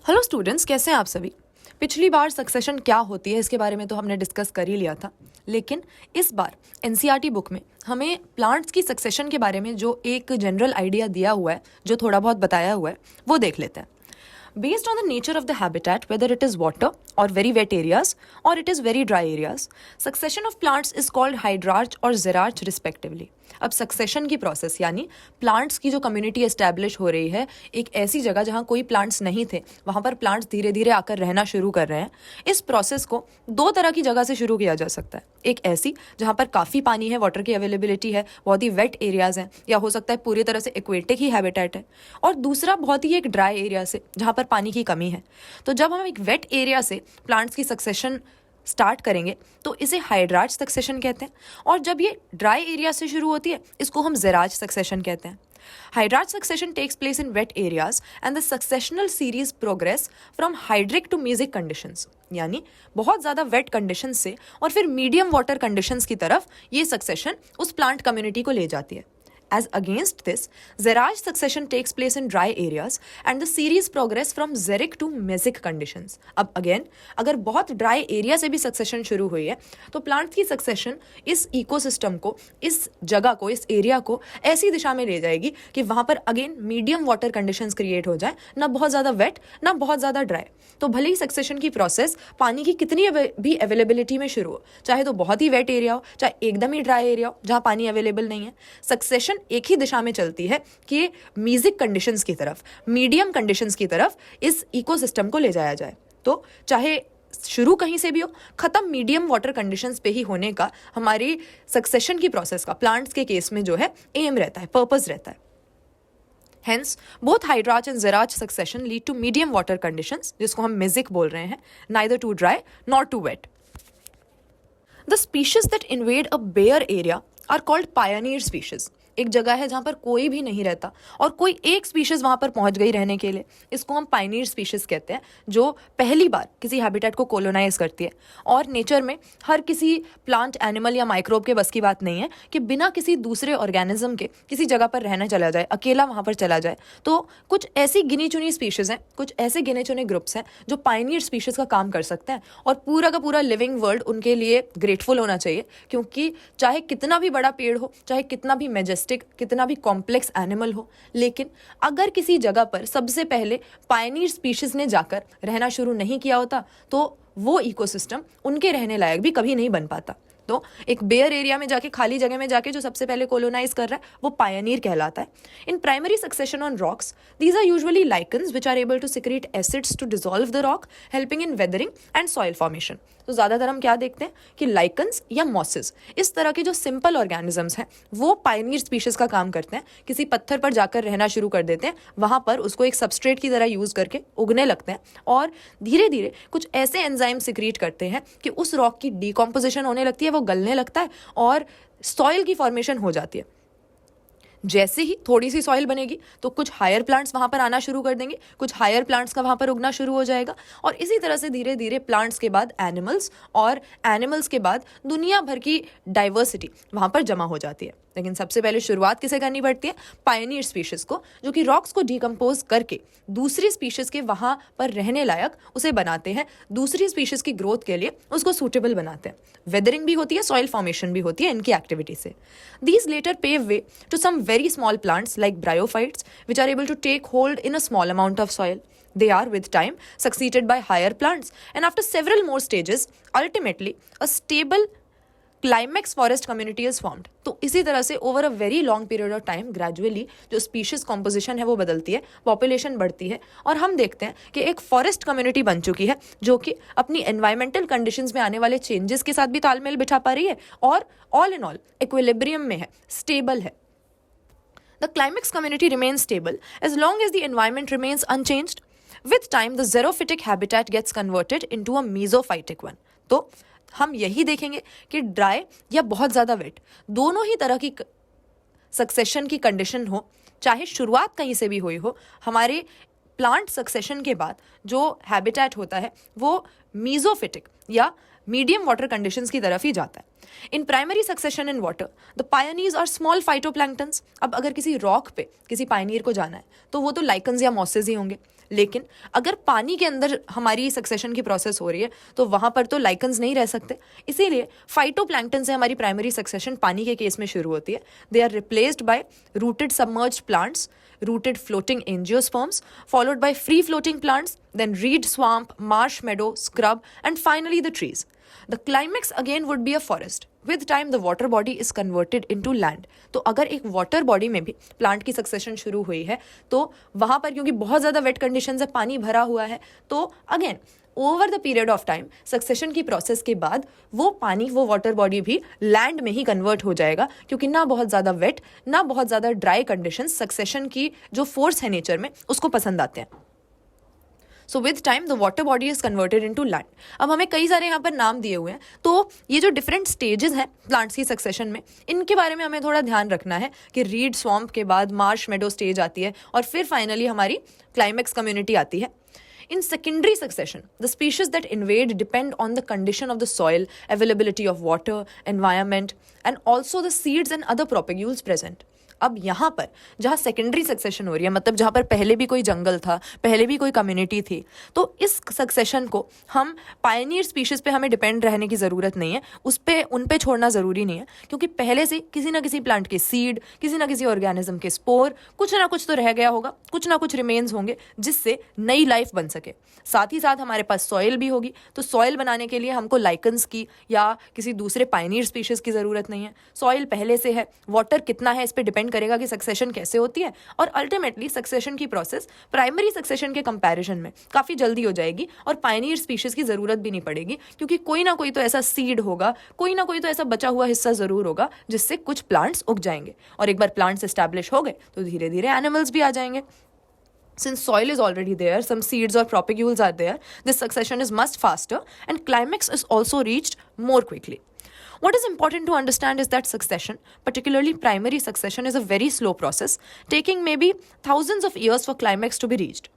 Hello students, कैसे हैं आप सभी। पिछली बार सक्सेशन क्या होती है इसके बारे में तो हमने डिस्कस कर ही लिया था, लेकिन इस बार एनसीईआरटी बुक में हमें प्लांट्स की सक्सेशन के बारे में जो एक जनरल आइडिया दिया हुआ है, जो थोड़ा बहुत बताया हुआ है, वो देख लेते हैं। Based on the nature of the habitat, whether it is water or very wet areas or it is very dry areas, succession of plants is called hydrarch or xerarch respectively. अब सक्सेशन की process यानी plants की जो community establish हो रही है, एक ऐसी जगह जहाँ कोई प्लांट्स नहीं थे वहाँ पर प्लांट्स धीरे धीरे आकर रहना शुरू कर रहे हैं। इस प्रोसेस को दो तरह की जगह से शुरू किया जा सकता है। एक ऐसी जहाँ पर काफ़ी पानी है, वाटर की अवेलेबिलिटी है, बहुत ही वेट एरियाज हैं, या हो सकता है पूरी तरह से एक्वेटिक ही हैबिटेट है। और दूसरा बहुत ही एक ड्राई एरिया से जहाँ पर पानी की कमी है। तो जब हम एक वेट एरिया से प्लांट्स की सक्सेशन स्टार्ट करेंगे तो इसे हाइड्रार्च सक्सेशन कहते हैं, और जब ये ड्राई एरिया से शुरू होती है इसको हम ज़ेराच सक्सेशन कहते हैं। Hydrarch succession takes place in wet areas and the successional series progress from hydric to mesic conditions, यानी बहुत ज़्यादा वेट कंडीशन से और फिर मीडियम वाटर कंडीशंस की तरफ ये सक्सेशन उस प्लांट कम्युनिटी को ले जाती है। As against this, xerarch succession takes place in dry areas and the series progress from xeric to mesic conditions. अब again, अगर बहुत ड्राई एरिया से भी सक्सेशन शुरू हुई है तो प्लांट्स की सक्सेशन इस इकोसिस्टम को, इस जगह को, इस एरिया को ऐसी दिशा में ले जाएगी कि वहाँ पर again medium water conditions create हो जाए, ना बहुत ज़्यादा वेट ना बहुत ज़्यादा ड्राई। तो भले ही सक्सेशन की प्रोसेस पानी की कितनी भी अवेलेबिलिटी में शुरू हो, चाहे तो बहुत ही वेट एरिया हो चाहे एकदम ही ड्राई एरिया हो जहाँ पानी अवेलेबल नहीं है, सक्सेशन एक ही दिशा में चलती है कि म्यूजिक कंडीशंस की तरफ, मीडियम कंडीशंस की तरफ इस इकोसिस्टम को ले जाया जाए। तो चाहे शुरू कहीं से भी हो, खत्म मीडियम वाटर कंडीशंस पे ही होने का हमारी सक्सेशन की प्रोसेस का प्लांट्स के केस में जो है एम रहता है, पर्पस रहता है। Hence, both hydrarch and xerarch succession lead to medium water conditions, जिसको हम mesic बोल रहे हैं, neither too dry nor too wet. The species that invade a bare area are called pioneer species. एक जगह है जहाँ पर कोई भी नहीं रहता और कोई एक स्पीशीज वहाँ पर पहुँच गई रहने के लिए, इसको हम पायनियर स्पीशीज कहते हैं, जो पहली बार किसी हैबिटेट को कोलोनाइज करती है। और नेचर में हर किसी प्लांट, एनिमल या माइक्रोब के बस की बात नहीं है कि बिना किसी दूसरे ऑर्गेनिज्म के किसी जगह पर रहना चला जाए, अकेला वहाँ पर चला जाए। तो कुछ ऐसी गिनी चुनी स्पीशीज़ हैं, कुछ ऐसे गिने चुने ग्रुप्स हैं जो पायनियर स्पीशीज़ का काम कर सकते हैं, और पूरा का पूरा लिविंग वर्ल्ड उनके लिए ग्रेटफुल होना चाहिए, क्योंकि चाहे कितना भी बड़ा पेड़ हो, चाहे कितना भी मेजेस्टिक, कितना भी कॉम्प्लेक्स एनिमल हो, लेकिन अगर किसी जगह पर सबसे पहले पायनियर स्पीशीज ने जाकर रहना शुरू नहीं किया होता तो वो इकोसिस्टम उनके रहने लायक भी कभी नहीं बन पाता। तो एक बेयर एरिया में जाके, खाली जगह में जाके जो सबसे पहले कोलोनाइज कर रहा है वो पायनियर कहलाता है। In primary succession on rocks, these are usually lichens which are able to secrete acids to dissolve the rock, helping in weathering and soil formation. तो ज़्यादातर हम क्या देखते हैं कि लाइकन्स या मॉसेस, इस तरह के जो सिंपल ऑर्गेनिजम्स हैं वो पायनियर स्पीशीज का काम करते हैं। किसी पत्थर पर जाकर रहना शुरू कर देते हैं, वहाँ पर उसको एक सबस्ट्रेट की तरह यूज़ करके उगने लगते हैं, और धीरे धीरे कुछ ऐसे एंजाइम सिक्रीट करते हैं कि उस रॉक की डिकम्पोजिशन होने लगती है, वो गलने लगता है और सॉइल की फॉर्मेशन हो जाती है। जैसे ही थोड़ी सी सॉइल बनेगी तो कुछ हायर प्लांट्स वहाँ पर आना शुरू कर देंगे, कुछ हायर प्लांट्स का वहाँ पर उगना शुरू हो जाएगा, और इसी तरह से धीरे धीरे प्लांट्स के बाद एनिमल्स और एनिमल्स के बाद दुनिया भर की डाइवर्सिटी वहाँ पर जमा हो जाती है। लेकिन सबसे पहले शुरुआत किसे करनी पड़ती है? पायनियर स्पीशीज़ को, जो कि रॉक्स को डिकम्पोज करके दूसरी स्पीशीज़ के वहाँ पर रहने लायक उसे बनाते हैं, दूसरी स्पीशीज़ की ग्रोथ के लिए उसको सूटेबल बनाते हैं। वेदरिंग भी होती है, सॉइल फॉर्मेशन भी होती है इनकी एक्टिविटी से। These later pave way to some very small plants like bryophytes, which are able to take hold in a small amount of soil. They are, with time, succeeded by higher plants, and after several more stages, ultimately, a stable climax forest community is formed. तो इसी तरह से over a very long period of time gradually जो species composition है वो बदलती है, population बढ़ती है, और हम देखते हैं कि एक फॉरेस्ट कम्युनिटी बन चुकी है जो कि अपनी एनवायरमेंटल कंडीशंस में आने वाले चेंजेस के साथ भी तालमेल बिठा पा रही है, और ऑल इन ऑल इक्विलिब्रियम में है, स्टेबल है। The climax community remains stable as long as the environment remains unchanged. With time, the xerophytic habitat gets converted into a mesophytic one. तो हम यही देखेंगे कि ड्राई या बहुत ज़्यादा वेट, दोनों ही तरह की सक्सेशन की कंडीशन हो, चाहे शुरुआत कहीं से भी हुई हो, हमारे प्लांट सक्सेशन के बाद जो हैबिटेट होता है वो मीजोफिटिक या मीडियम वाटर कंडीशंस की तरफ ही जाता है। In primary succession in water the pioneers are small phytoplanktons. अब अगर किसी रॉक पे किसी पायनियर को जाना है तो वो तो लाइकन्स या मॉसेस ही होंगे, लेकिन अगर पानी के अंदर हमारी सक्सेशन की प्रोसेस हो रही है तो वहाँ पर तो लाइकन्स नहीं रह सकते, इसीलिए फाइटोप्लैंक्टन से हमारी प्राइमरी सक्सेशन पानी के केस में शुरू होती है. They are replaced by rooted submerged plants, rooted floating angiosperms, followed by free floating plants, then reed swamp, marsh meadow, scrub, and finally the trees. The climax again would be a forest. With time the water body is converted into land. तो अगर एक water body में भी plant की succession शुरू हुई है तो वहाँ पर क्योंकि बहुत ज़्यादा वेट कंडीशन है, पानी भरा हुआ है, तो again over the period of time succession की प्रोसेस के बाद वो पानी, वो वाटर बॉडी भी लैंड में ही कन्वर्ट हो जाएगा, क्योंकि ना बहुत ज़्यादा वेट ना बहुत ज़्यादा ड्राई कंडीशन सक्सेशन की जो फोर्स है नेचर में उसको पसंद आते हैं. So with time the water body is converted into land. अब हमें कई सारे यहाँ पर नाम दिए हुए हैं, तो ये जो डिफरेंट स्टेजेस हैं प्लांट्स की सक्सेशन में, इनके बारे में हमें थोड़ा ध्यान रखना है कि रीड स्वैम्प के बाद मार्श मेडो स्टेज आती है और फिर फाइनली हमारी क्लाइमेक्स कम्युनिटी आती है. In secondary succession, the species that invade depend on the condition of the soil, availability of water, environment, and also the seeds and other propagules present. अब यहाँ पर जहाँ सेकेंडरी सक्सेशन हो रही है, मतलब जहाँ पर पहले भी कोई जंगल था, पहले भी कोई कम्युनिटी थी, तो इस सक्सेशन को हम पायनियर स्पीशीज़ पे हमें डिपेंड रहने की ज़रूरत नहीं है, उन पे छोड़ना ज़रूरी नहीं है, क्योंकि पहले से किसी ना किसी प्लांट के सीड, किसी ना किसी ऑर्गेनिज्म के स्पोर, कुछ ना कुछ तो रह गया होगा, कुछ ना कुछ रिमेन्स होंगे जिससे नई लाइफ बन सके. साथ ही साथ हमारे पास सॉइल भी होगी, तो सॉइल बनाने के लिए हमको लाइकन्स की या किसी दूसरे पायनियर स्पीशीज़ की ज़रूरत नहीं है. सॉइल पहले से है, वाटर कितना है इस पर डिपेंड करेगा कि सक्सेशन कैसे होती है, और अल्टीमेटली सक्सेशन की प्रोसेस प्राइमरी सक्सेशन के कंपैरिजन में काफ़ी जल्दी हो जाएगी और पायनियर स्पीशीज़ की ज़रूरत भी नहीं पड़ेगी, क्योंकि कोई ना कोई तो ऐसा सीड होगा, कोई ना कोई तो ऐसा बचा हुआ हिस्सा ज़रूर होगा जिससे कुछ प्लांट्स उग जाएंगे, और एक बार प्लांट्स एस्टैब्लिश हो गए तो धीरे धीरे एनिमल्स भी आ जाएंगे. Since soil is already there, some seeds or propagules are there, this succession is much faster and climax is also reached more quickly. What is important to understand is that succession, particularly primary succession, is a very slow process, taking maybe thousands of years for climax to be reached.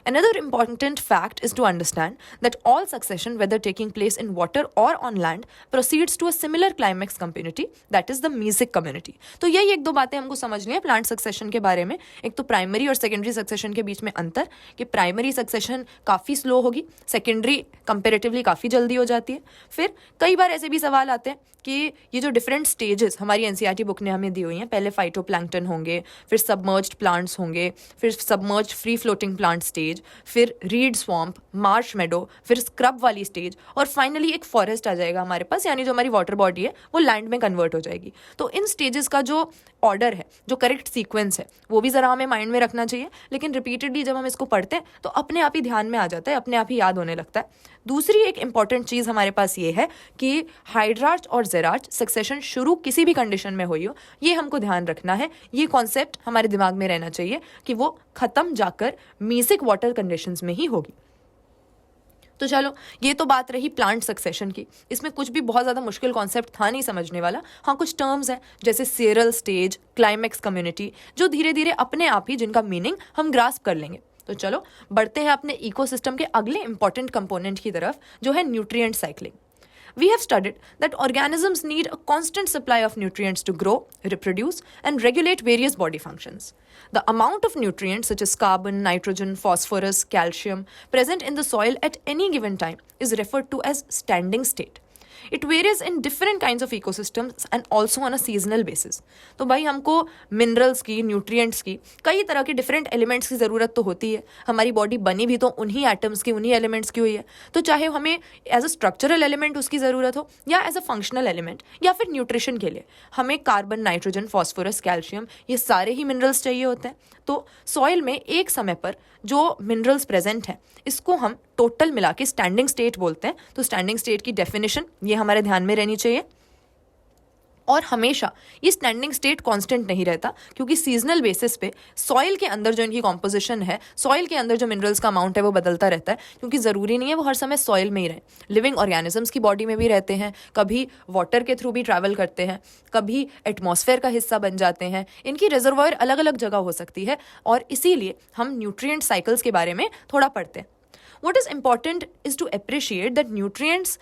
Another important fact is to understand that all succession, whether taking place in water or on land, proceeds to a similar climax community, that is the mesic community. तो यही एक दो बातें हमको समझनी है plant succession के बारे में. एक तो प्राइमरी और सेकेंडरी सक्सेशन के बीच में अंतर, कि प्राइमरी सक्सेशन काफ़ी स्लो होगी, सेकेंडरी कंपेरेटिवली काफ़ी जल्दी हो जाती है. फिर कई बार ऐसे भी सवाल आते हैं कि ये जो डिफरेंट स्टेजेस हमारी एनसीईआरटी बुक ने हमें दी हुई हैं, पहले फाइटोप्लैंक्टन होंगे, फिर सबमर्ज्ड प्लांट्स होंगे, फिर submerged free floating plant stage, फिर रीड स्वैम्प, मार्श मेडो, फिर स्क्रब वाली स्टेज, और फाइनली एक फॉरेस्ट आ जाएगा हमारे पास, यानी जो हमारी वाटर बॉडी है वो लैंड में कन्वर्ट हो जाएगी. तो इन स्टेजेस का जो ऑर्डर है, जो करेक्ट सीक्वेंस है, वो भी ज़रा हमें माइंड में रखना चाहिए. लेकिन रिपीटेडली जब हम इसको पढ़ते हैं तो अपने आप ही ध्यान में आ जाता है, अपने आप ही याद होने लगता है. दूसरी एक इंपॉर्टेंट चीज़ हमारे पास ये है कि हाइड्रार्च और जेरार्च सक्सेशन शुरू किसी भी कंडीशन में हुई हो, ये हमको ध्यान रखना है. ये कॉन्सेप्ट हमारे दिमाग में रहना चाहिए कि वो ख़त्म जाकर मेसिक वाटर कंडीशंस में ही होगी. तो चलो, ये तो बात रही प्लांट सक्सेशन की. इसमें कुछ भी बहुत ज़्यादा मुश्किल कॉन्सेप्ट था नहीं समझने वाला. हाँ, कुछ टर्म्स हैं जैसे सीरल स्टेज, क्लाइमेक्स कम्युनिटी, जो धीरे धीरे अपने आप ही जिनका मीनिंग हम ग्रास्प कर लेंगे. तो चलो बढ़ते हैं अपने इकोसिस्टम के अगले इंपॉर्टेंट कंपोनेंट की तरफ, जो है nutrient cycling. We have studied that organisms need a constant supply of nutrients to grow, reproduce, and regulate various body functions. The amount of nutrients such as carbon, nitrogen, phosphorus, calcium present in the soil at any given time is referred to as standing state. It varies in different kinds of ecosystems and also on a seasonal basis. तो भाई हमको minerals की, nutrients की, कई तरह के different elements की ज़रूरत तो होती है. हमारी बॉडी बनी भी तो उन्हीं एटम्स की, उन्हीं एलिमेंट्स की हुई है. तो चाहे हमें एज अ स्ट्रक्चरल एलिमेंट उसकी ज़रूरत हो या एज अ फंक्शनल एलिमेंट या फिर न्यूट्रिशन के लिए, हमें कार्बन, नाइट्रोजन, फॉस्फोरस, कैल्शियम, ये सारे ही मिनरल्स चाहिए होते हैं. तो सॉइल में एक समय पर जो मिनरल्स प्रेजेंट हैं, इसको हम टोटल मिला के स्टैंडिंग स्टेट बोलते हैं. तो स्टैंडिंग स्टेट की डेफिनेशन ये हमारे ध्यान में रहनी चाहिए. और हमेशा ये स्टैंडिंग स्टेट कांस्टेंट नहीं रहता, क्योंकि सीजनल बेसिस पे सॉइल के अंदर जो इनकी कॉम्पोजिशन है, सॉइल के अंदर जो मिनरल्स का अमाउंट है वो बदलता रहता है, क्योंकि ज़रूरी नहीं है वो हर समय सॉइल में ही रहे. लिविंग ऑर्गेनिजम्स की बॉडी में भी रहते हैं, कभी वाटर के थ्रू भी ट्रैवल करते हैं, कभी एटमॉस्फेयर का हिस्सा बन जाते हैं. इनकी रिजर्वॉयर अलग अलग जगह हो सकती है, और इसीलिए हम न्यूट्रिएंट साइकिल्स के बारे में थोड़ा पढ़ते हैं. What is important is to appreciate that nutrients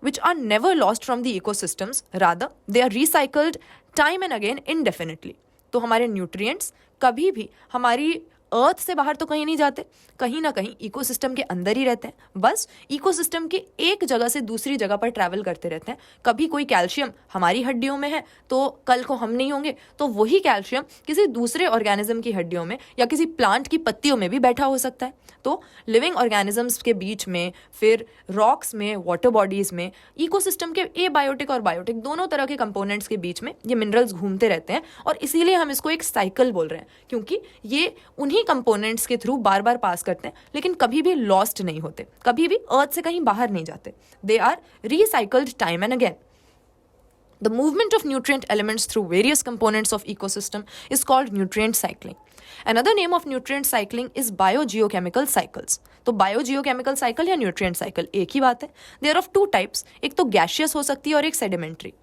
which are never lost from the ecosystems, rather they are recycled time and again indefinitely. तो हमारे nutrients कभी भी हमारी अर्थ से बाहर तो कहीं नहीं जाते, कहीं ना कहीं इकोसिस्टम के अंदर ही रहते हैं, बस इकोसिस्टम के एक जगह से दूसरी जगह पर ट्रैवल करते रहते हैं। कभी कोई कैल्शियम हमारी हड्डियों में है तो कल को हम नहीं होंगे, तो वही कैल्शियम किसी दूसरे ऑर्गेनिज्म की हड्डियों में या किसी प्लांट की पत्तियों में भी बैठा हो सकता है। तो लिविंग ऑर्गेनिजम्स के बीच में, फिर रॉक्स में, वाटर बॉडीज में, इकोसिस्टम के एबायोटिक और बायोटिक दोनों तरह के कंपोनेंट्स के बीच में ये मिनरल्स घूमते रहते हैं, और इसीलिए हम इसको एक साइकिल बोल रहे हैं, क्योंकि ये उन्हीं कंपोनेंट्स के थ्रू बार बार पास करते हैं, लेकिन कभी भी लॉस्ट नहीं होते, कभी भी अर्थ से कहीं बाहर नहीं जाते। They are recycled time and again. The movement of nutrient elements through various components of ecosystem is called nutrient cycling. Another name of nutrient cycling is biogeochemical cycles. तो बायोजियोकेमिकल साइकिल या न्यूट्रिएंट साइकिल एक ही बात है। They are of two types, एक तो gaseous हो सकती है और एक sedimentary.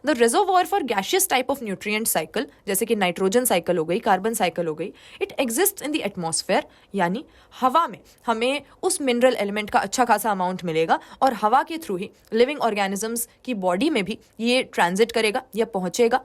The reservoir for gaseous type of nutrient cycle, जैसे कि नाइट्रोजन साइकिल हो गई, कार्बन साइकिल हो गई, it exist in the atmosphere, यानी हवा में हमें उस मिनरल एलिमेंट का अच्छा खासा अमाउंट मिलेगा, और हवा के थ्रू ही लिविंग ऑर्गेनिजम्स की बॉडी में भी ये ट्रांजिट करेगा या पहुंचेगा।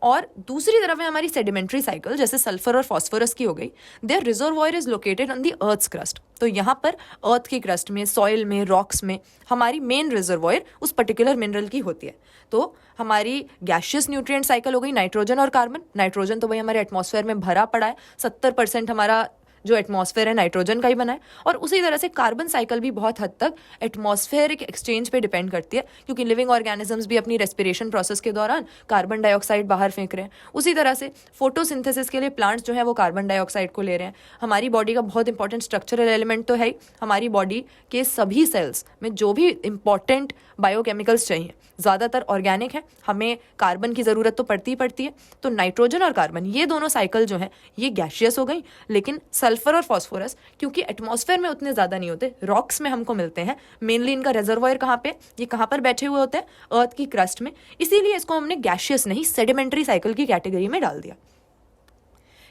और दूसरी तरफ है हमारी सेडिमेंट्री साइकिल, जैसे सल्फर और फॉस्फोरस की हो गई। Their reservoir is located on the earth's crust. तो यहाँ पर अर्थ की क्रस्ट में, सॉइल में, रॉक्स में हमारी मेन रिजर्वॉयर उस पर्टिकुलर मिनरल की होती है। तो हमारी गैशियस न्यूट्रिएंट साइकिल हो गई नाइट्रोजन और कार्बन। नाइट्रोजन तो भाई हमारे एटमॉस्फेयर में भरा पड़ा है, 70% हमारा जो एटमॉस्फेयर है नाइट्रोजन का ही बना है। और उसी तरह से कार्बन साइकिल भी बहुत हद तक एटमॉस्फेरिक एक्सचेंज पे डिपेंड करती है, क्योंकि लिविंग ऑर्गेनिजम्स भी अपनी रेस्पिरेशन प्रोसेस के दौरान कार्बन डाइऑक्साइड बाहर फेंक रहे हैं। उसी तरह से फोटोसिंथेसिस के लिए प्लांट्स जो है वो कार्बन डाइऑक्साइड को ले रहे हैं। हमारी बॉडी का बहुत इंपॉर्टेंट स्ट्रक्चरल एलिमेंट तो है ही, हमारी बॉडी के सभी सेल्स में जो भी इंपॉर्टेंट बायोकेमिकल्स चाहिए ज़्यादातर ऑर्गेनिक है, हमें कार्बन की ज़रूरत तो पड़ती ही पड़ती है। तो नाइट्रोजन और कार्बन ये दोनों साइकिल जो है ये गैशियस हो गई, लेकिन सल्फर और फॉस्फोरस क्योंकि एटमॉस्फेयर में उतने ज़्यादा नहीं होते, रॉक्स में हमको मिलते हैं। मेनली इनका रिजर्वॉयर कहाँ पे, ये कहाँ पर बैठे हुए होते हैं, अर्थ की क्रस्ट में, इसीलिए इसको हमने गैशियस नहीं सेडिमेंट्री साइकिल की कैटेगरी में डाल दिया।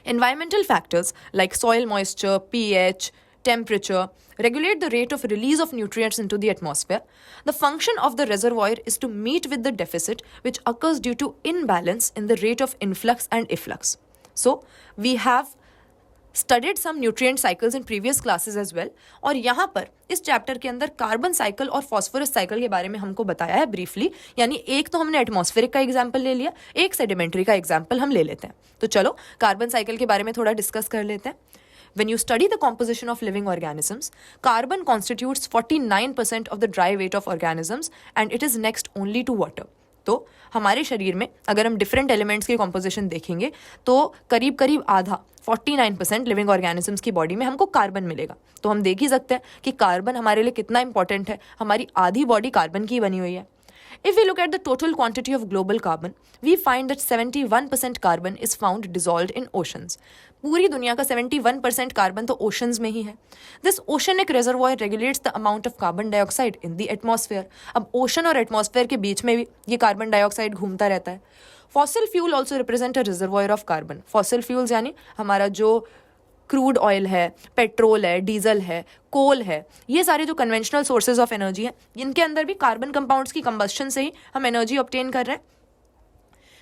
Environmental factors like soil moisture, pH, temperature regulate the rate of release of nutrients into the atmosphere. The function of the reservoir is to meet with the deficit which occurs due to imbalance in the rate of influx and efflux. So, we have studied some nutrient cycles in previous classes as well, और यहाँ पर इस chapter के अंदर carbon cycle और phosphorus cycle के बारे में हमको बताया है ब्रीफली। यानी एक तो हमने एटमॉस्फेरिक का एग्जाम्पल ले लिया, एक सेडिमेंट्री का एग्जाम्पल हम ले लेते हैं। तो चलो कार्बन साइकिल के बारे में थोड़ा डिस्कस कर लेते हैं। When you study the composition of living organisms, carbon constitutes 49% of the dry weight of organisms and it is next only to water. तो हमारे शरीर में अगर हम डिफरेंट एलिमेंट्स की कॉम्पोजिशन देखेंगे तो करीब करीब आधा 49% लिविंग ऑर्गेनिजम्स की बॉडी में हमको कार्बन मिलेगा। तो हम देख ही सकते हैं कि कार्बन हमारे लिए कितना इंपॉर्टेंट है, हमारी आधी बॉडी कार्बन की बनी हुई है। If we look at the total quantity of global carbon, we find that 71% carbon is found dissolved in oceans. पूरी दुनिया का 71% कार्बन तो ओशंस में ही है। This oceanic reservoir regulates the amount of carbon dioxide in the atmosphere. अब ocean और atmosphere के बीच में भी ये कार्बन डाइऑक्साइड घूमता रहता है। Fossil fuel also represent a reservoir of carbon. Fossil fuels यानी हमारा जो क्रूड ऑयल है, पेट्रोल है, डीजल है, कोल है, ये सारे जो कन्वेंशनल सोर्सेज ऑफ एनर्जी हैं, इनके अंदर भी कार्बन कंपाउंड्स की कंबस्शन से ही हम एनर्जी ऑब्टेन कर रहे हैं।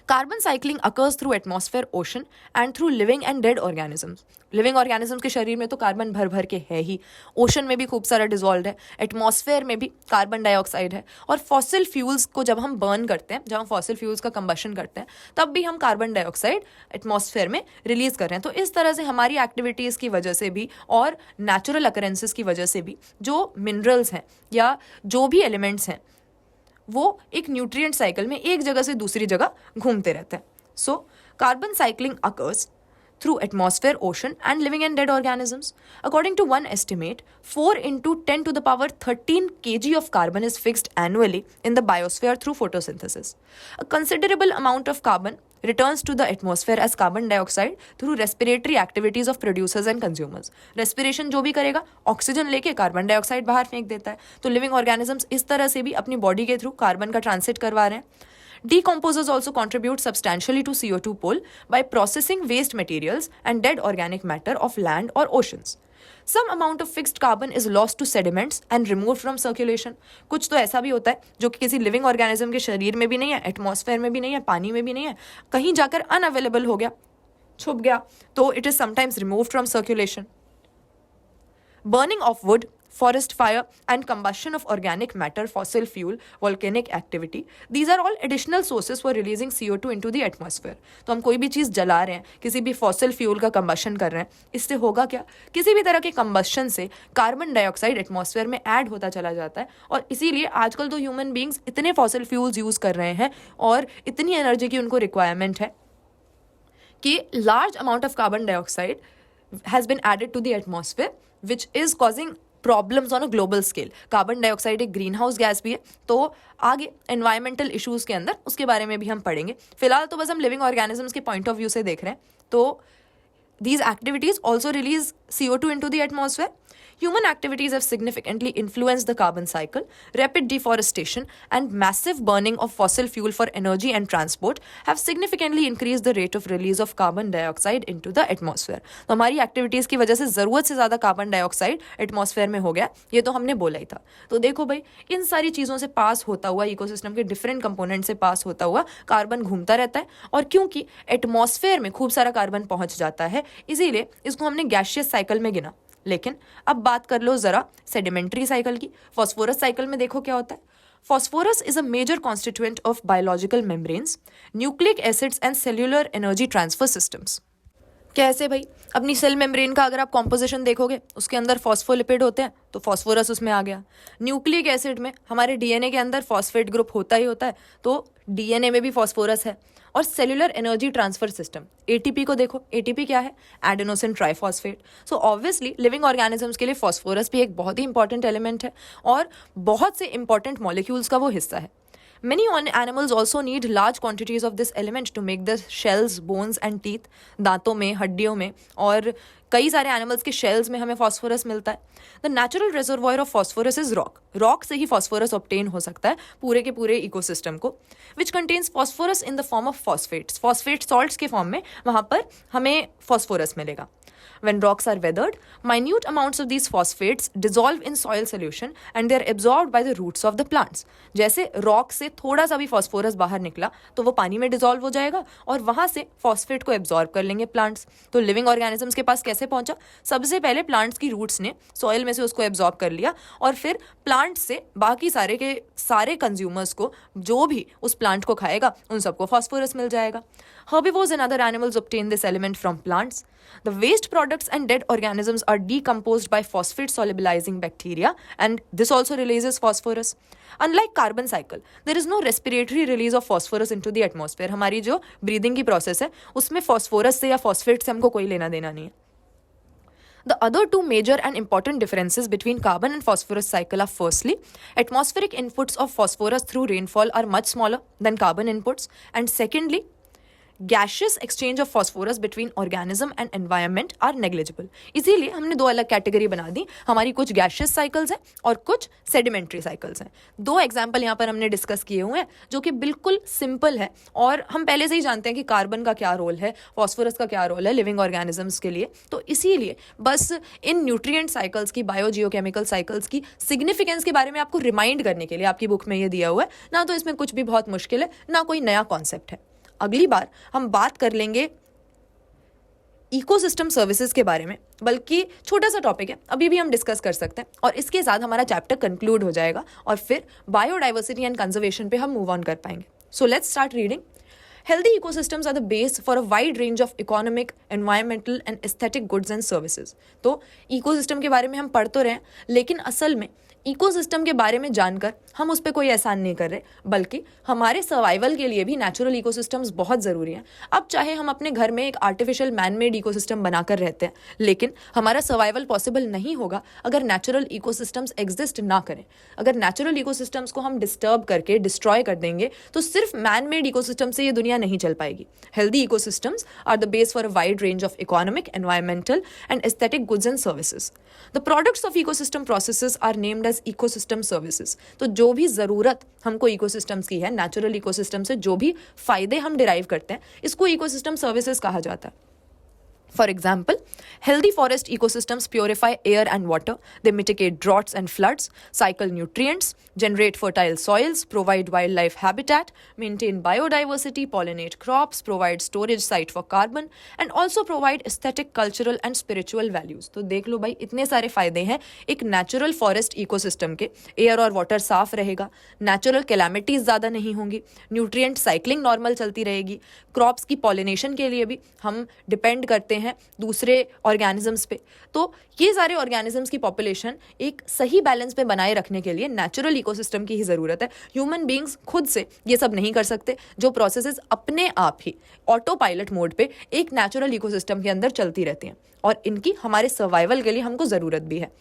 Carbon cycling occurs through atmosphere, ocean and through living and dead organisms. Living organisms के शरीर में तो कार्बन भर भर के है ही, ओशन में भी खूब सारा डिजॉल्व है, एटमॉस्फेयर में भी कार्बन डाइऑक्साइड है, और फॉसिल फ्यूल्स को जब हम बर्न करते हैं, जब हम फॉसिल फ्यूल्स का कंबशन करते हैं, तब भी हम कार्बन डाइऑक्साइड एटमॉस्फेयर में रिलीज कर रहे हैं। तो इस तरह से हमारी एक्टिविटीज़ की वजह से भी और नेचुरल अकरेंसेस की वजह से भी जो मिनरल्स हैं या जो भी एलिमेंट्स हैं वो एक न्यूट्रिएंट साइकिल में एक जगह से दूसरी जगह घूमते रहते हैं। So carbon cycling occurs through atmosphere, ocean and living and dead organisms. According to one estimate, 4 into 10 to the power 13 kg of carbon is fixed annually in the biosphere through photosynthesis. A considerable amount of carbon returns to the atmosphere as carbon dioxide through respiratory activities of producers and consumers. Respiration जो भी करेगा, oxygen लेके carbon dioxide बाहर फेंक देता है। तो living organisms इस तरह से भी अपनी बॉडी के थ्रू कार्बन का ट्रांसिट करवा रहे हैं। Decomposers also contribute substantially to CO2 pole by processing waste materials and dead organic matter of land or oceans. Some amount of fixed carbon is lost to sediments and removed from circulation. कुछ तो ऐसा भी होता है जो कि किसी living organism के शरीर में भी नहीं है, एटमॉस्फेयर में भी नहीं है, पानी में भी नहीं है, कहीं जाकर अनअवेलेबल हो गया, छुप गया तो it is sometimes removed from circulation. Burning of wood, forest fire, and combustion of organic matter, fossil fuel, volcanic activity. These are all additional sources for releasing CO2 into the atmosphere. तो हम कोई भी चीज़ जला रहे हैं, किसी भी fossil fuel का कंबशन कर रहे हैं, इससे होगा क्या? किसी भी तरह के कंबशन से कार्बन डाइऑक्साइड एटमॉस्फेयर में ऐड होता चला जाता है. और इसीलिए आजकल तो ह्यूमन बींग्स इतने फॉसिल फ्यूल्स यूज़ कर रहे हैं और इतनी एनर्जी की उनको रिक्वायरमेंट है कि large amount of carbon dioxide has been added to the atmosphere which is causing problems on a global scale. Carbon dioxide एक ग्रीन हाउस गैस भी है, तो आगे एनवायरमेंटल इश्यूज के अंदर उसके बारे में भी हम पढ़ेंगे. फिलहाल तो बस हम लिविंग ऑर्गेनिजम्स के पॉइंट ऑफ व्यू से देख रहे हैं. तो these activities also release CO2 into the atmosphere. Human activities have significantly influenced the carbon cycle. Rapid deforestation and massive burning of fossil fuel for energy and transport have significantly increased the rate of release of carbon dioxide into the atmosphere. तो हमारी activities की वजह से ज़रूरत से ज़्यादा carbon dioxide atmosphere में हो गया, ये तो हमने बोला ही था. तो देखो भाई, इन सारी चीज़ों से पास होता हुआ, इकोसिस्टम के डिफरेंट कंपोनेंट से पास होता हुआ कार्बन घूमता रहता है. और क्योंकि एटमॉस्फेयर में खूब सारा कार्बन पहुंच जाता है, इसीलिए इसको हमने गैशियस साइकिल में गिना. लेकिन अब बात कर लो जरा सेडिमेंट्री साइकिल की. फॉस्फोरस साइकिल में देखो क्या होता है. Phosphorus is a major constituent of biological membranes, nucleic acids and cellular energy transfer systems. कैसे भाई? अपनी सेल मेम्ब्रेन का अगर आप कॉम्पोजिशन देखोगे, उसके अंदर फॉस्फोलिपिड होते हैं, तो फॉस्फोरस उसमें आ गया. न्यूक्लिक एसिड में हमारे डीएनए के अंदर फॉस्फेट ग्रुप होता ही होता है, तो डीएनए में भी फॉस्फोरस है. और cellular energy transfer system, ATP को देखो. एटीपी क्या है? Adenosine triphosphate. So obviously living organisms के लिए फॉस्फोरस भी एक बहुत ही इंपॉर्टेंट एलिमेंट है और बहुत से इंपॉर्टेंट मॉलिक्यूल्स का वो हिस्सा है. Many animals also need large quantities of this element to make the shells, bones and teeth. दांतों में, हड्डियों में, और कई सारे एनिमल्स के शेल्स में हमें फॉस्फोरस मिलता है. The natural reservoir of phosphorus is rock. Rock से ही फॉस्फोरस ऑब्टेन हो सकता है पूरे के पूरे इकोसिस्टम को. Which contains phosphorus in the form of phosphates. Phosphate salts के फॉर्म में वहाँ पर हमें फॉस्फोरस मिलेगा. When rocks are weathered, minute amounts of these phosphates dissolve in soil solution and they are absorbed by the roots of the plants. जैसे rock से थोड़ा सा भी फॉस्फोरस बाहर निकला तो वो पानी में डिजॉल्व हो जाएगा और वहाँ से फॉस्फेट को एब्जॉर्ब कर लेंगे प्लांट्स. तो लिविंग ऑर्गेनिजम्स के पास कैसे पहुंचा? सबसे पहले प्लांट्स की रूट्स ने सॉइल में से उसको एब्जॉर्ब कर लिया और फिर प्लांट से बाकी सारे के सारे कंज्यूमर्स को, जो भी उस प्लांट को खाएगा, उन सबको फॉस्फोरस मिल जाएगा. Herbivores and other animals obtain this element from plants. The waste products and dead organisms are decomposed by phosphate solubilizing bacteria and this also releases phosphorus. Unlike carbon cycle, there is no respiratory release of phosphorus into the atmosphere. हमारी जो breathing की process है, उसमें phosphorus से या phosphate से हमको कोई लेना देना नहीं है. The other two major and important differences between carbon and phosphorus cycle are firstly, atmospheric inputs of phosphorus through rainfall are much smaller than carbon inputs, and secondly, gaseous exchange of phosphorus between organism and environment are negligible. इसीलिए हमने दो अलग category बना दी. हमारी कुछ gaseous cycles हैं और कुछ सेडिमेंट्री साइकिल्स हैं. दो एग्जाम्पल यहाँ पर हमने डिस्कस किए हुए हैं जो कि बिल्कुल सिंपल है और हम पहले से ही जानते हैं कि कार्बन का क्या रोल है, फॉस्फोरस का क्या रोल है लिविंग ऑर्गेनिजम्स के लिए. तो इसीलिए बस इन न्यूट्रिएंट साइकिल्स की, बायोजियोकेमिकल साइकिल्स की सिग्निफिकेंस के बारे में आपको रिमाइंड करने के लिए आपकी बुक में ये दिया हुआ है. ना तो इसमें कुछ भी बहुत मुश्किल है, ना कोई नया कॉन्सेप्ट है. अगली बार हम बात कर लेंगे इकोसिस्टम सर्विसेज के बारे में, बल्कि छोटा सा टॉपिक है, अभी भी हम डिस्कस कर सकते हैं और इसके साथ हमारा चैप्टर कंक्लूड हो जाएगा और फिर बायोडाइवर्सिटी एंड कंजर्वेशन पे हम मूव ऑन कर पाएंगे. So let's start reading. Healthy ecosystems are the base for a wide range of economic, environmental and aesthetic goods and services. तो इकोसिस्टम के बारे में हम पढ़ तो रहे हैं, लेकिन असल में इकोसिस्टम के बारे में जानकर हम उस पर कोई एहसान नहीं कर रहे, बल्कि हमारे सर्वाइवल के लिए भी नेचुरल इकोसिस्टम्स बहुत ज़रूरी हैं. अब चाहे हम अपने घर में एक आर्टिफिशियल मैन मेड इकोसिस्टम बनाकर रहते हैं, लेकिन हमारा सर्वाइवल पॉसिबल नहीं होगा अगर नेचुरल इकोसिस्टम्स एग्जिस्ट ना करें. अगर नेचुरल इकोसिस्टम्स को हम डिस्टर्ब करके डिस्ट्रॉय कर देंगे तो सिर्फ मैन मेड इकोसिस्टम से ये दुनिया नहीं चल पाएगी. Healthy ecosystems are the base for a wide range of economic, environmental and aesthetic goods and services. The products of ecosystem processes are named as ecosystem services. तो जो भी ज़रूरत हमको इकोसिस्टम्स की है, नेचुरल इकोसिस्टम से जो भी फायदे हम डिराइव करते हैं, इसको इकोसिस्टम सर्विसेज कहा जाता है. For example, healthy forest ecosystems purify air and water, they mitigate droughts and floods, cycle nutrients, generate fertile soils, provide wildlife habitat, maintain biodiversity, pollinate crops, provide storage site for carbon, and also provide aesthetic, cultural and spiritual values. तो देख लो भाई, इतने सारे फायदे हैं एक natural forest ecosystem के. Air और वाटर साफ रहेगा, नेचुरल कैलामिटीज ज़्यादा नहीं होंगी, न्यूट्रिएंट साइकिलिंग नॉर्मल चलती रहेगी, क्रॉप्स की पॉलिनेशन के लिए भी हम डिपेंड करते हैं दूसरे ऑर्गेनिजम्स पे. तो ये सारे ऑर्गेनिजम्स की पॉपुलेशन एक सही बैलेंस पे बनाए रखने के लिए नेचुरल इकोसिस्टम की ही ज़रूरत है. ह्यूमन बींग्स खुद से ये सब नहीं कर सकते. जो प्रोसेसेस अपने आप ही ऑटो पायलट मोड पे एक नेचुरल इकोसिस्टम के अंदर चलती रहती हैं और इनकी हमारे सर्वाइवल के लिए हमको ज़रूरत भी है.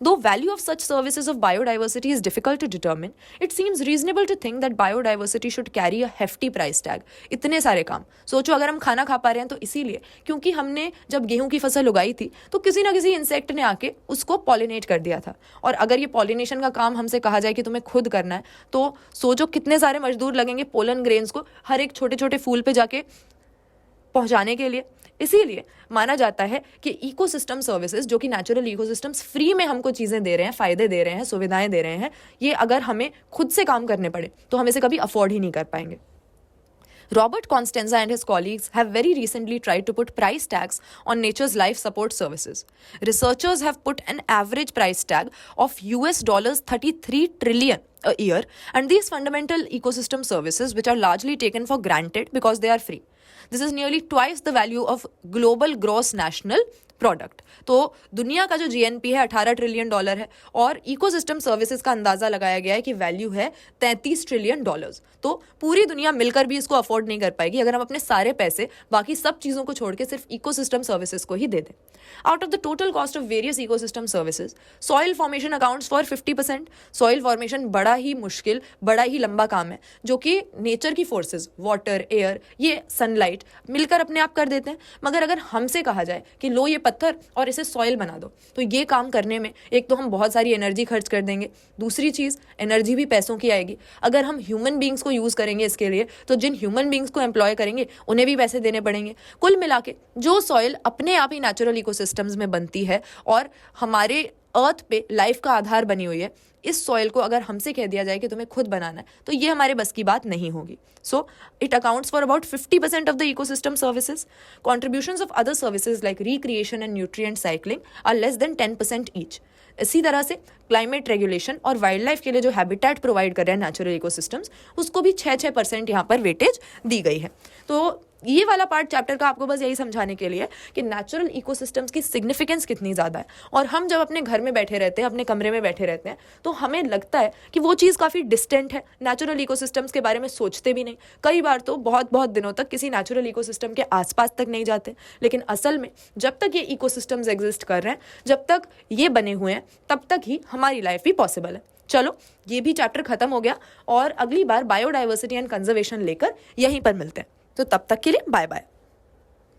Though value of such services of biodiversity is difficult to determine, it seems reasonable to think that biodiversity should carry a hefty price tag. इतने सारे काम सोचो, अगर हम खाना खा पा रहे हैं तो इसीलिए क्योंकि हमने जब गेहूं की फसल उगाई थी तो किसी ना किसी इंसेक्ट ने आके उसको पॉलिनेट कर दिया था. और अगर ये पॉलिनेशन का काम हमसे कहा जाए कि तुम्हें खुद करना है तो सोचो कितने सारे मजदूर लगेंगे पोलन ग्रेन्स को हर एक छोटे छोटे फूल पे जाके पहुंचाने के लिए. इसीलिए माना जाता है कि इकोसिस्टम सर्विसेज जो कि नेचुरल इकोसिस्टम्स फ्री में हमको चीज़ें दे रहे हैं, फ़ायदे दे रहे हैं, सुविधाएं दे रहे हैं, ये अगर हमें खुद से काम करने पड़े तो हम इसे कभी अफोर्ड ही नहीं कर पाएंगे. Robert Constanza and his colleagues have very recently tried to put price tags on nature's life support services. Researchers have put an average price tag of $33 trillion a year, and these fundamental ecosystem services, which are largely taken for granted because they are free. This is nearly twice the value of global gross national product. तो दुनिया का जो GNP है $18 trillion है और ecosystem services का अंदाजा लगाया गया है कि वैल्यू है $33 ट्रिलियन. तो पूरी दुनिया मिलकर भी इसको अफोर्ड नहीं कर पाएगी अगर हम अपने सारे पैसे बाकी सब चीज़ों को छोड़ के सिर्फ इकोसिस्टम सर्विसेज को ही दे दें. Out of the total cost of various ecosystem services, soil formation accounts for 50%. Soil formation बड़ा ही मुश्किल, बड़ा ही लंबा काम है जो कि नेचर की फोर्सेज, वाटर, एयर, ये सनलाइट मिलकर अपने आप कर देते हैं. मगर अगर हमसे कहा जाए कि लो ये पत्थर और इसे सॉइल बना दो, तो ये काम करने में एक तो हम बहुत सारी एनर्जी खर्च कर देंगे, दूसरी चीज़ एनर्जी भी पैसों की आएगी. अगर हम ह्यूमन बींग्स को यूज़ करेंगे इसके लिए तो जिन ह्यूमन बींग्स को एम्प्लॉय करेंगे उन्हें भी पैसे देने पड़ेंगे. कुल मिला के जो सॉइल अपने आप ही नेचुरल इकोसिस्टम्स में बनती है और हमारे अर्थ पे लाइफ का आधार बनी हुई है, इस सॉइल को अगर हमसे कह दिया जाए कि तुम्हें खुद बनाना है तो ये हमारे बस की बात नहीं होगी. So it accounts for about 50% of the ecosystem services. Contributions of other services like recreation and nutrient cycling are less than 10% each. इसी तरह से क्लाइमेट रेगुलेशन और वाइल्ड लाइफ के लिए जो हैबिटेट प्रोवाइड कर रहे हैं नेचुरल इकोसिस्टम्स, उसको भी 6% यहाँ पर वेटेज दी गई है. तो ये वाला पार्ट चैप्टर का आपको बस यही समझाने के लिए कि नेचुरल इकोसिस्टम्स की सिग्निफिकेंस कितनी ज़्यादा है. और हम जब अपने घर में बैठे रहते हैं, अपने कमरे में बैठे रहते हैं, तो हमें लगता है कि वो चीज़ काफ़ी डिस्टेंट है, नेचुरल इकोसिस्टम्स के बारे में सोचते भी नहीं. कई बार तो बहुत बहुत दिनों तक किसी नेचुरल इकोसिस्टम के आसपास तक नहीं जाते. लेकिन असल में जब तक ये इकोसिस्टम्स एग्जिस्ट कर रहे हैं, जब तक ये बने हुए हैं, तब तक ही हमारी लाइफ भी पॉसिबल है. चलो, ये भी चैप्टर खत्म हो गया और अगली बार बायोडाइवर्सिटी एंड कंजर्वेशन लेकर यहीं पर मिलते हैं. तो तब तक के लिए बाय बाय.